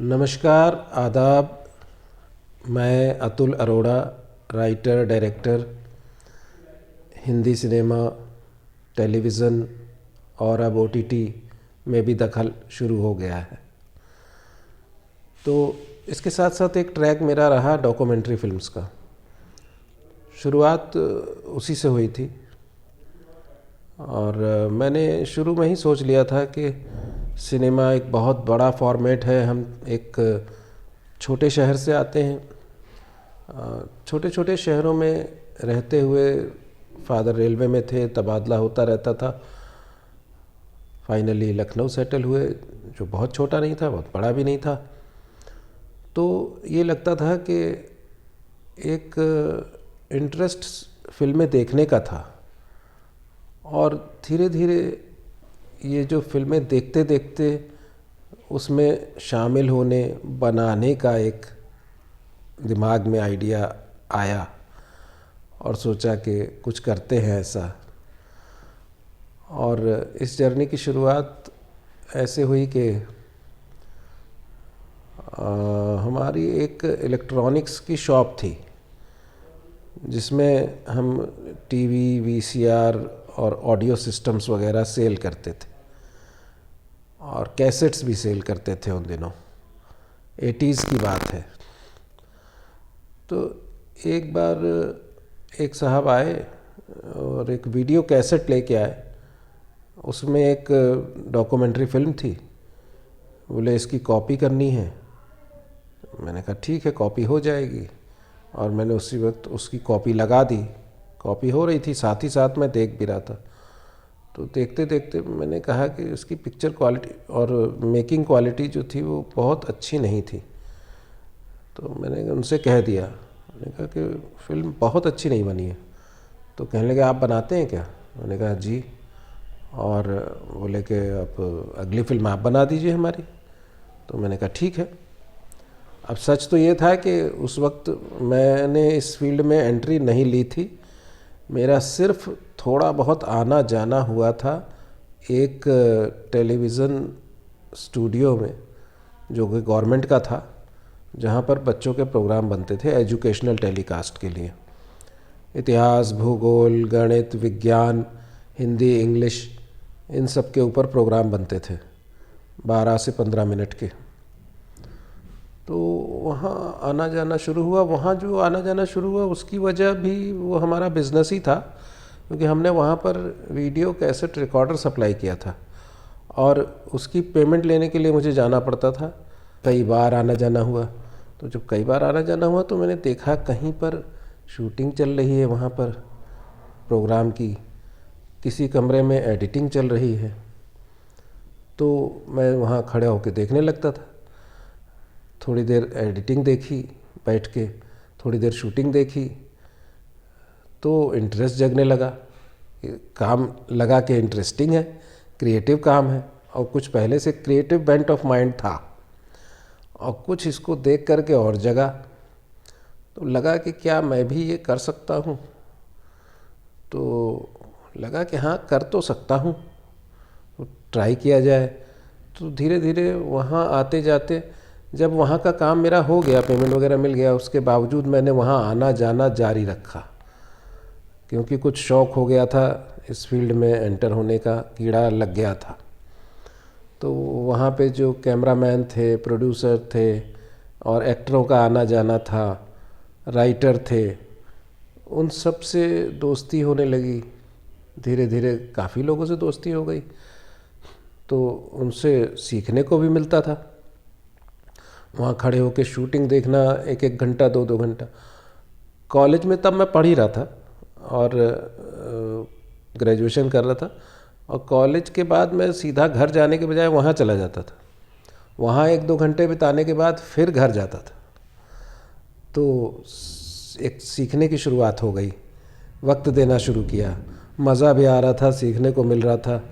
नमस्कार, आदाब। मैं Atul Arora, writer director, Hindi cinema, television और अब ओटीटी में भी दखल शुरू हो गया है। तो इसके साथ साथ एक ट्रैक मेरा रहा डॉक्यूमेंट्री फिल्म्स का। शुरुआत उसी से हुई थी और मैंने शुरू में ही सोच लिया था कि सिनेमा एक बहुत बड़ा फॉर्मेट है। हम एक छोटे शहर से आते हैं। छोटे छोटे शहरों में रहते हुए फादर रेलवे में थे, तबादला होता रहता था। फाइनली लखनऊ सेटल हुए, जो बहुत छोटा नहीं था, बहुत बड़ा भी नहीं था। तो ये लगता था कि एक इंटरेस्ट फिल्में देखने का था और धीरे धीरे ये जो फिल्में देखते देखते उसमें शामिल होने, बनाने का एक दिमाग में आइडिया आया और सोचा कि कुछ करते हैं ऐसा। और इस जर्नी की शुरुआत ऐसे हुई कि हमारी एक इलेक्ट्रॉनिक्स की शॉप थी जिसमें हम टीवी, वीसीआर और ऑडियो सिस्टम्स वगैरह सेल करते थे और कैसेट्स भी सेल करते थे। उन दिनों 80s की बात है। तो एक बार एक साहब आए और एक वीडियो कैसेट लेके आए। उसमें एक डॉक्यूमेंट्री फिल्म थी। बोले इसकी कॉपी करनी है। मैंने कहा ठीक है, कॉपी हो जाएगी। और मैंने उसी वक्त उसकी कॉपी लगा दी। कॉपी हो रही थी, साथ ही साथ मैं देख भी रहा था। तो देखते देखते मैंने कहा कि इसकी पिक्चर क्वालिटी और मेकिंग क्वालिटी जो थी वो बहुत अच्छी नहीं थी। तो मैंने उनसे कह दिया, मैंने कहा कि फ़िल्म बहुत अच्छी नहीं बनी है। तो कहने लगे आप बनाते हैं क्या? मैंने कहा जी। और बोले कि आप अगली फ़िल्म आप बना दीजिए हमारी। तो मैंने कहा ठीक है। अब सच तो ये था कि उस वक्त मैंने इस फील्ड में एंट्री नहीं ली थी। मेरा सिर्फ थोड़ा बहुत आना जाना हुआ था एक टेलीविज़न स्टूडियो में जो कि गवर्नमेंट का था, जहाँ पर बच्चों के प्रोग्राम बनते थे एजुकेशनल टेलीकास्ट के लिए। इतिहास, भूगोल, गणित, विज्ञान, हिंदी, इंग्लिश, इन सब के ऊपर प्रोग्राम बनते थे 12 से 15 मिनट के। तो वहाँ आना जाना शुरू हुआ। वहाँ जो आना जाना शुरू हुआ उसकी वजह भी वो हमारा बिज़नेस ही था, क्योंकि हमने वहाँ पर वीडियो कैसेट रिकॉर्डर सप्लाई किया था और उसकी पेमेंट लेने के लिए मुझे जाना पड़ता था। कई बार आना जाना हुआ। तो जब कई बार आना जाना हुआ तो मैंने देखा कहीं पर शूटिंग चल रही है, वहाँ पर प्रोग्राम की, किसी कमरे में एडिटिंग चल रही है। तो मैं वहाँ खड़े होकर देखने लगता था। थोड़ी देर एडिटिंग देखी बैठ के, थोड़ी देर शूटिंग देखी, तो इंटरेस्ट जगने लगा। काम लगा कि इंटरेस्टिंग है, क्रिएटिव काम है और कुछ पहले से क्रिएटिव बेंट ऑफ माइंड था और कुछ इसको देख करके और जगा। तो लगा कि क्या मैं भी ये कर सकता हूँ। तो लगा कि हाँ, कर तो सकता हूँ, तो ट्राई किया जाए। तो धीरे धीरे वहाँ आते जाते जब वहाँ का काम मेरा हो गया, पेमेंट वगैरह मिल गया, उसके बावजूद मैंने वहाँ आना जाना जारी रखा, क्योंकि कुछ शौक़ हो गया था इस फील्ड में एंटर होने का, कीड़ा लग गया था। तो वहाँ पे जो कैमरामैन थे, प्रोड्यूसर थे और एक्टरों का आना जाना था, राइटर थे, उन सब से दोस्ती होने लगी। धीरे धीरे काफ़ी लोगों से दोस्ती हो गई, तो उनसे सीखने को भी मिलता था। वहाँ खड़े होकर शूटिंग देखना 1-1 घंटा, 2-2 घंटा। कॉलेज में तब मैं पढ़ ही रहा था और ग्रेजुएशन कर रहा था, और कॉलेज के बाद मैं सीधा घर जाने के बजाय वहाँ चला जाता था। वहाँ 1-2 घंटे बिताने के बाद फिर घर जाता था। तो एक सीखने की शुरुआत हो गई। वक्त देना शुरू किया, मज़ा भी आ रहा था, सीखने को मिल रहा था।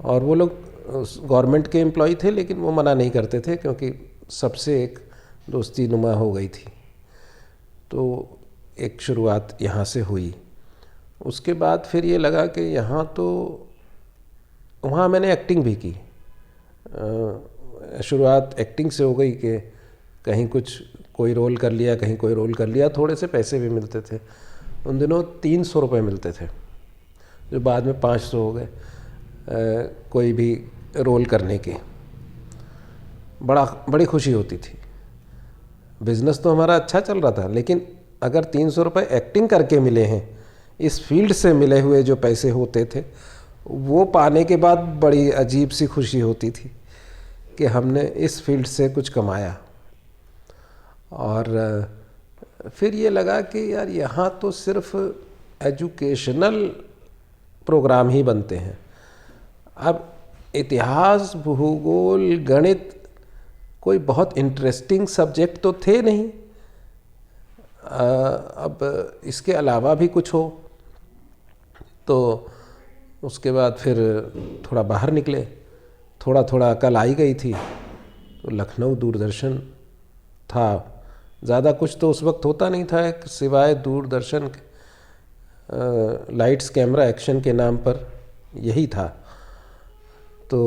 और वो लोग गवर्नमेंट के एम्प्लॉय थे, लेकिन वो मना नहीं करते थे क्योंकि सबसे एक दोस्ती नुमा हो गई थी। तो एक शुरुआत यहाँ से हुई। उसके बाद फिर ये लगा कि यहाँ तो, वहाँ मैंने एक्टिंग भी की। शुरुआत एक्टिंग से हो गई कि कहीं कुछ कोई रोल कर लिया, कहीं कोई रोल कर लिया, थोड़े से पैसे भी मिलते थे। उन दिनों 300 रुपये मिलते थे, जो बाद में 500 हो गए कोई भी रोल करने के। बड़ी खुशी होती थी। बिज़नेस तो हमारा अच्छा चल रहा था, लेकिन अगर 300 रुपये एक्टिंग करके मिले हैं, इस फील्ड से मिले हुए जो पैसे होते थे वो पाने के बाद बड़ी अजीब सी खुशी होती थी कि हमने इस फील्ड से कुछ कमाया। और फिर ये लगा कि यार यहाँ तो सिर्फ एजुकेशनल प्रोग्राम ही बनते हैं। अब इतिहास, भूगोल, गणित कोई बहुत इंटरेस्टिंग सब्जेक्ट तो थे नहीं। अब इसके अलावा भी कुछ हो। तो उसके बाद फिर थोड़ा बाहर निकले, थोड़ा थोड़ा अकल आई गई थी। तो लखनऊ दूरदर्शन था, ज़्यादा कुछ तो उस वक्त होता नहीं था सिवाय दूरदर्शन के लाइट्स कैमरा एक्शन के नाम पर यही था। तो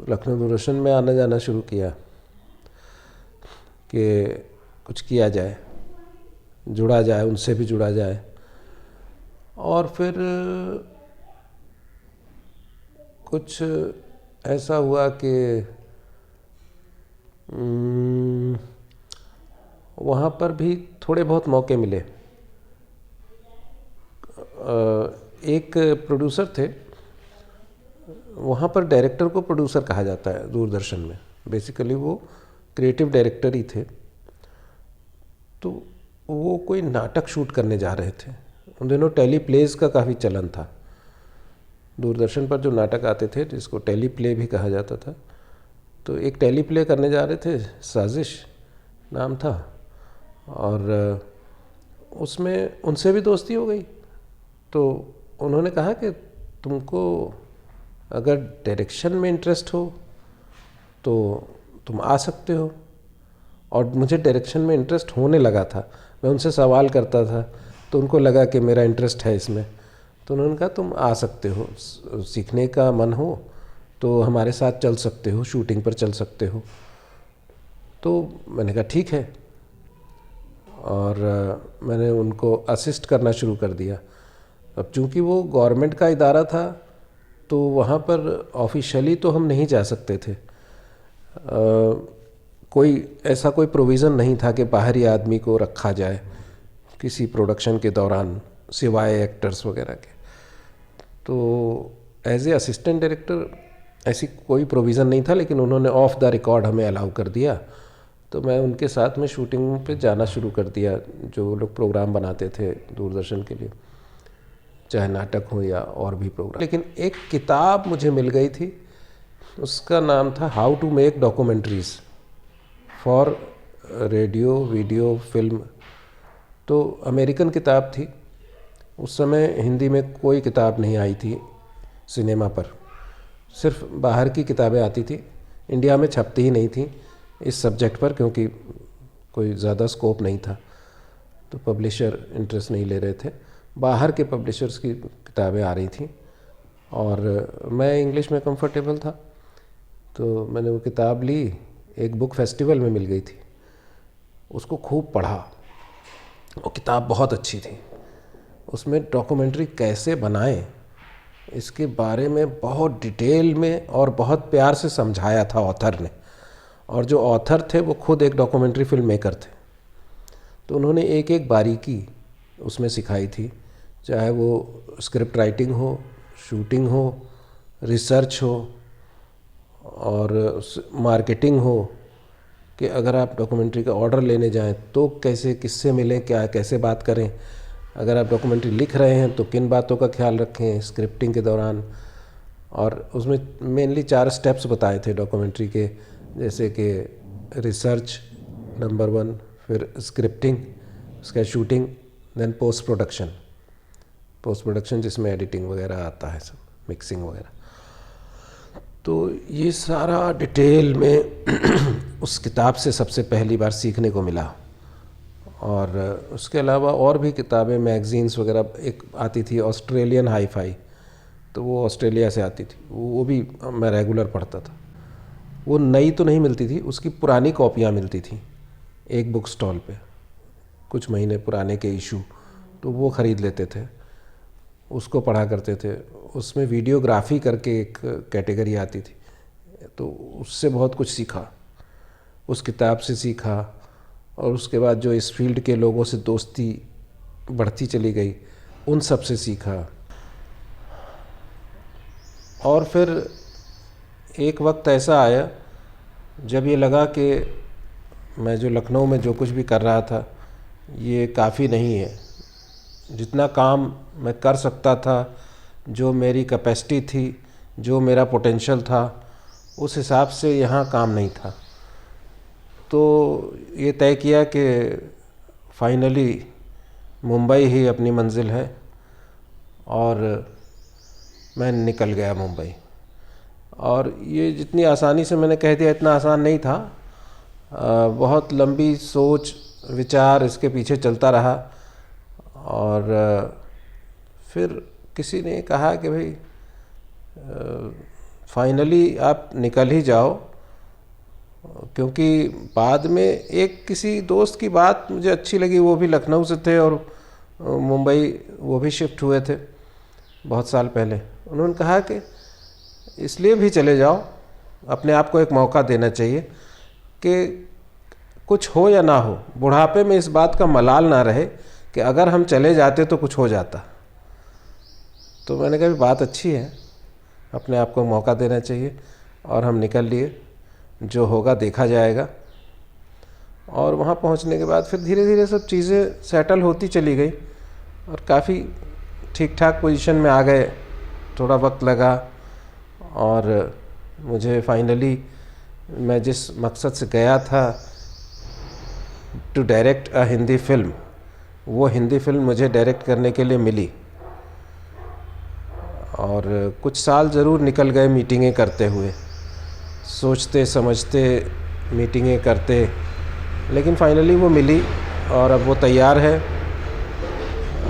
लखनऊ दूरदर्शन में आना जाना शुरू किया कि कुछ किया जाए, जुड़ा जाए, उनसे भी जुड़ा जाए। और फिर कुछ ऐसा हुआ कि वहाँ पर भी थोड़े बहुत मौके मिले। एक प्रोड्यूसर थे, वहाँ पर डायरेक्टर को प्रोड्यूसर कहा जाता है दूरदर्शन में। बेसिकली वो क्रिएटिव डायरेक्टर ही थे। तो वो कोई नाटक शूट करने जा रहे थे। उन दिनों टेली प्लेज का काफ़ी चलन था। दूरदर्शन पर जो नाटक आते थे जिसको टेली प्ले भी कहा जाता था, तो एक टेली प्ले करने जा रहे थे, साजिश नाम था। और उसमें उनसे भी दोस्ती हो गई। तो उन्होंने कहा कि तुमको अगर डायरेक्शन में इंटरेस्ट हो तो तुम आ सकते हो। और मुझे डायरेक्शन में इंटरेस्ट होने लगा था। मैं उनसे सवाल करता था तो उनको लगा कि मेरा इंटरेस्ट है इसमें। तो उन्होंने कहा तुम आ सकते हो, सीखने का मन हो तो हमारे साथ चल सकते हो, शूटिंग पर चल सकते हो। तो मैंने कहा ठीक है। और मैंने उनको असिस्ट करना शुरू कर दिया। अब चूँकि वो गवर्नमेंट का इदारा था तो वहाँ पर ऑफिशियली तो हम नहीं जा सकते थे। कोई प्रोविज़न नहीं था कि बाहरी आदमी को रखा जाए किसी प्रोडक्शन के दौरान, सिवाय एक्टर्स वगैरह के। तो एज ए असिस्टेंट डायरेक्टर ऐसी कोई प्रोविज़न नहीं था, लेकिन उन्होंने ऑफ द रिकॉर्ड हमें अलाउ कर दिया। तो मैं उनके साथ में शूटिंग पे जाना शुरू कर दिया, जो लोग प्रोग्राम बनाते थे दूरदर्शन के लिए, चाहे नाटक हो या और भी प्रोग्राम। लेकिन एक किताब मुझे मिल गई थी, उसका नाम था how to make documentaries for radio, video, film. तो अमेरिकन किताब थी। उस समय हिंदी में कोई किताब नहीं आई थी सिनेमा पर, सिर्फ बाहर की किताबें आती थी। इंडिया में छपती ही नहीं थी इस सब्जेक्ट पर, क्योंकि कोई ज़्यादा स्कोप नहीं था। तो पब्लिशर इंटरेस्ट नहीं ले रहे थे। बाहर के पब्लिशर्स की किताबें आ रही थी और मैं इंग्लिश में कंफर्टेबल था, तो मैंने वो किताब ली। एक बुक फेस्टिवल में मिल गई थी, उसको खूब पढ़ा। वो किताब बहुत अच्छी थी। उसमें डॉक्यूमेंट्री कैसे बनाएं इसके बारे में बहुत डिटेल में और बहुत प्यार से समझाया था ऑथर ने। और जो ऑथर थे वो खुद एक डॉक्यूमेंट्री फिल्म मेकर थे। तो उन्होंने एक एक बारीकी उसमें सिखाई थी, चाहे वो स्क्रिप्ट राइटिंग हो, शूटिंग हो, रिसर्च हो और मार्केटिंग हो, कि अगर आप डॉक्यूमेंट्री का ऑर्डर लेने जाएं तो कैसे, किससे मिलें, क्या कैसे बात करें, अगर आप डॉक्यूमेंट्री लिख रहे हैं तो किन बातों का ख्याल रखें स्क्रिप्टिंग के दौरान। और उसमें मेनली 4 स्टेप्स बताए थे डॉक्यूमेंट्री के, जैसे कि रिसर्च नंबर 1, फिर स्क्रिप्टिंग, उसका शूटिंग, देन पोस्ट प्रोडक्शन जिसमें एडिटिंग वगैरह आता है, सब मिक्सिंग वगैरह। तो ये सारा डिटेल में उस किताब से सबसे पहली बार सीखने को मिला। और उसके अलावा और भी किताबें, मैगज़ीन्स वगैरह, एक आती थी ऑस्ट्रेलियन हाई-फाई, तो वो ऑस्ट्रेलिया से आती थी, वो भी मैं रेगुलर पढ़ता था। वो नई तो नहीं मिलती थी, उसकी पुरानी कॉपियाँ मिलती थी एक बुक स्टॉल पे, कुछ महीने पुराने के इशू, तो वो ख़रीद लेते थे, उसको पढ़ा करते थे। उसमें वीडियोग्राफी करके एक कैटेगरी आती थी, तो उससे बहुत कुछ सीखा, उस किताब से सीखा। और उसके बाद जो इस फील्ड के लोगों से दोस्ती बढ़ती चली गई, उन सब से सीखा। और फिर एक वक्त ऐसा आया जब ये लगा कि मैं जो लखनऊ में जो कुछ भी कर रहा था ये काफ़ी नहीं है, जितना काम मैं कर सकता था, जो मेरी कैपेसिटी थी, जो मेरा पोटेंशियल था, उस हिसाब से यहाँ काम नहीं था। तो ये तय किया कि फाइनली मुंबई ही अपनी मंजिल है, और मैं निकल गया मुंबई। और ये जितनी आसानी से मैंने कह दिया, इतना आसान नहीं था, बहुत लंबी सोच विचार इसके पीछे चलता रहा। और फिर किसी ने कहा कि भाई फाइनली आप निकल ही जाओ, क्योंकि बाद में एक किसी दोस्त की बात मुझे अच्छी लगी, वो भी लखनऊ से थे और मुंबई वो भी शिफ्ट हुए थे बहुत साल पहले। उन्होंने कहा कि इसलिए भी चले जाओ, अपने आप को एक मौका देना चाहिए कि कुछ हो या ना हो, बुढ़ापे में इस बात का मलाल ना रहे कि अगर हम चले जाते तो कुछ हो जाता। तो मैंने कहा बात अच्छी है, अपने आप को मौका देना चाहिए। और हम निकल लिए, जो होगा देखा जाएगा। और वहाँ पहुँचने के बाद फिर धीरे धीरे सब चीज़ें सेटल होती चली गई और काफ़ी ठीक ठाक पोजीशन में आ गए। थोड़ा वक्त लगा, और मुझे फाइनली मैं जिस मकसद से गया था to direct a Hindi film, वो हिंदी फिल्म मुझे डायरेक्ट करने के लिए मिली। और कुछ साल ज़रूर निकल गए मीटिंगें करते हुए, सोचते समझते मीटिंगें करते, लेकिन फाइनली वो मिली और अब वो तैयार है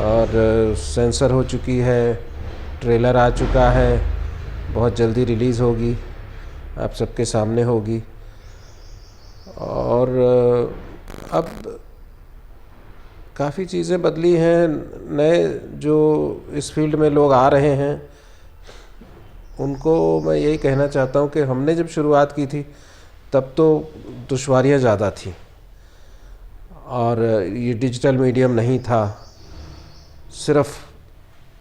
और सेंसर हो चुकी है, ट्रेलर आ चुका है, बहुत जल्दी रिलीज़ होगी, आप सबके सामने होगी। और अब काफ़ी चीज़ें बदली हैं, नए जो इस फील्ड में लोग आ रहे हैं उनको मैं यही कहना चाहता हूँ कि हमने जब शुरुआत की थी तब तो दुश्वारियाँ ज़्यादा थी, और ये डिजिटल मीडियम नहीं था, सिर्फ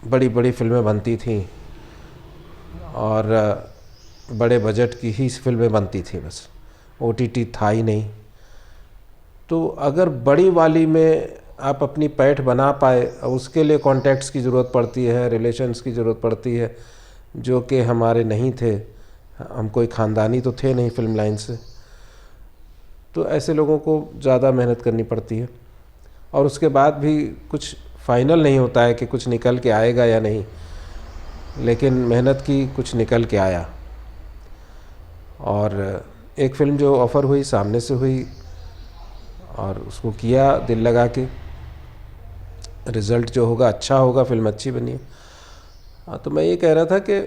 बड़ी बड़ी फिल्में बनती थीं और बड़े बजट की ही फिल्में बनती थी, बस OTT था ही नहीं। तो अगर बड़ी वाली में आप अपनी पैठ बना पाए, उसके लिए कॉन्टैक्ट्स की ज़रूरत पड़ती है, रिलेशंस की ज़रूरत पड़ती है, जो कि हमारे नहीं थे। हम कोई ख़ानदानी तो थे नहीं फिल्म लाइन से, तो ऐसे लोगों को ज़्यादा मेहनत करनी पड़ती है। और उसके बाद भी कुछ फाइनल नहीं होता है कि कुछ निकल के आएगा या नहीं, लेकिन मेहनत की कुछ निकल के आया। और एक फ़िल्म जो ऑफ़र हुई सामने से हुई, और उसको किया दिल लगा के, रिज़ल्ट जो होगा अच्छा होगा, फिल्म अच्छी बनी है। हाँ, तो मैं ये कह रहा था कि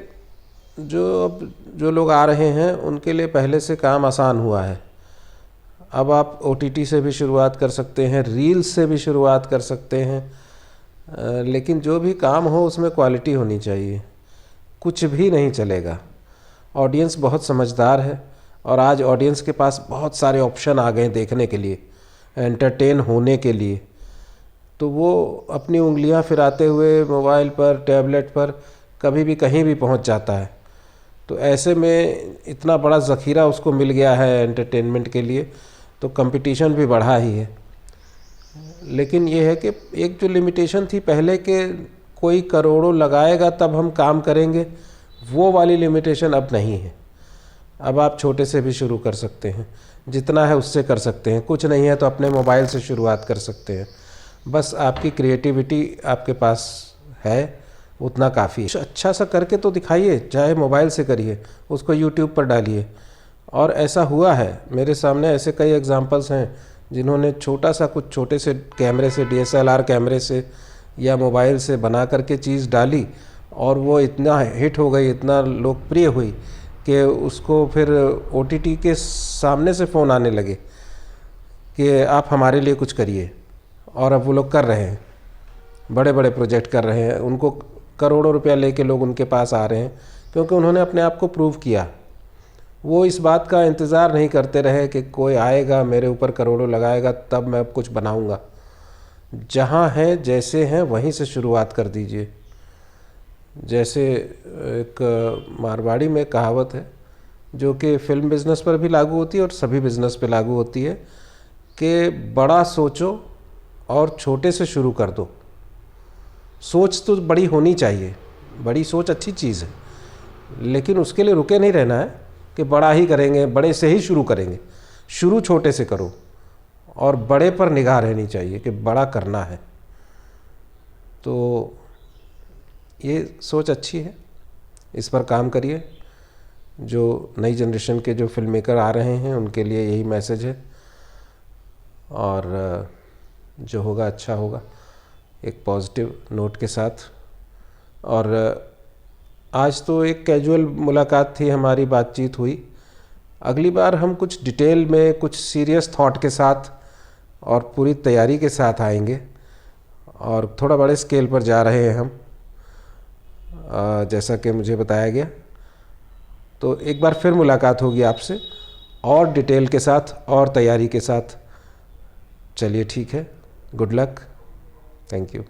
जो लोग आ रहे हैं उनके लिए पहले से काम आसान हुआ है। अब आप OTT से भी शुरुआत कर सकते हैं, रील्स से भी शुरुआत कर सकते हैं, लेकिन जो भी काम हो उसमें क्वालिटी होनी चाहिए, कुछ भी नहीं चलेगा। ऑडियंस बहुत समझदार है, और आज ऑडियंस के पास बहुत सारे ऑप्शन आ गए देखने के लिए, एंटरटेन होने के लिए। तो वो अपनी उंगलियां फिराते हुए मोबाइल पर, टैबलेट पर कभी भी कहीं भी पहुंच जाता है। तो ऐसे में इतना बड़ा ज़ख़ीरा उसको मिल गया है एंटरटेनमेंट के लिए, तो कंपटीशन भी बढ़ा ही है। लेकिन ये है कि एक जो लिमिटेशन थी पहले के, कोई करोड़ों लगाएगा तब हम काम करेंगे, वो वाली लिमिटेशन अब नहीं है। अब आप छोटे से भी शुरू कर सकते हैं, जितना है उससे कर सकते हैं। कुछ नहीं है तो अपने मोबाइल से शुरुआत कर सकते हैं, बस आपकी क्रिएटिविटी आपके पास है, उतना काफ़ी है। अच्छा सा करके तो दिखाइए, चाहे मोबाइल से करिए, उसको यूट्यूब पर डालिए। और ऐसा हुआ है, मेरे सामने ऐसे कई एग्जांपल्स हैं जिन्होंने छोटा सा कुछ छोटे से कैमरे से, DSLR कैमरे से या मोबाइल से बना करके चीज़ डाली, और वो इतना हिट हो गई, इतना लोकप्रिय हुई कि उसको फिर OTT के सामने से फ़ोन आने लगे कि आप हमारे लिए कुछ करिए, और अब वो लोग कर रहे हैं, बड़े बड़े प्रोजेक्ट कर रहे हैं, उनको करोड़ों रुपया लेके लोग उनके पास आ रहे हैं क्योंकि उन्होंने अपने आप को प्रूव किया। वो इस बात का इंतज़ार नहीं करते रहे कि कोई आएगा मेरे ऊपर करोड़ों लगाएगा तब मैं अब कुछ बनाऊंगा। जहाँ हैं जैसे हैं वहीं से शुरुआत कर दीजिए। जैसे एक मारवाड़ी में कहावत है जो कि फ़िल्म बिज़नेस पर भी लागू होती है और सभी बिज़नेस पे लागू होती है कि बड़ा सोचो और छोटे से शुरू कर दो। सोच तो बड़ी होनी चाहिए, बड़ी सोच अच्छी चीज़ है, लेकिन उसके लिए रुके नहीं रहना है कि बड़ा ही करेंगे, बड़े से ही शुरू करेंगे। शुरू छोटे से करो और बड़े पर निगाह रहनी चाहिए कि बड़ा करना है। तो ये सोच अच्छी है, इस पर काम करिए। जो नई जनरेशन के जो फिल्म मेकर आ रहे हैं उनके लिए यही मैसेज है, और जो होगा अच्छा होगा, एक पॉजिटिव नोट के साथ। और आज तो एक कैजुअल मुलाकात थी, हमारी बातचीत हुई। अगली बार हम कुछ डिटेल में, कुछ सीरियस थॉट के साथ और पूरी तैयारी के साथ आएंगे, और थोड़ा बड़े स्केल पर जा रहे हैं हम, जैसा कि मुझे बताया गया। तो एक बार फिर मुलाकात होगी आपसे और डिटेल के साथ और तैयारी के साथ। चलिए ठीक है, गुड लक, थैंक यू।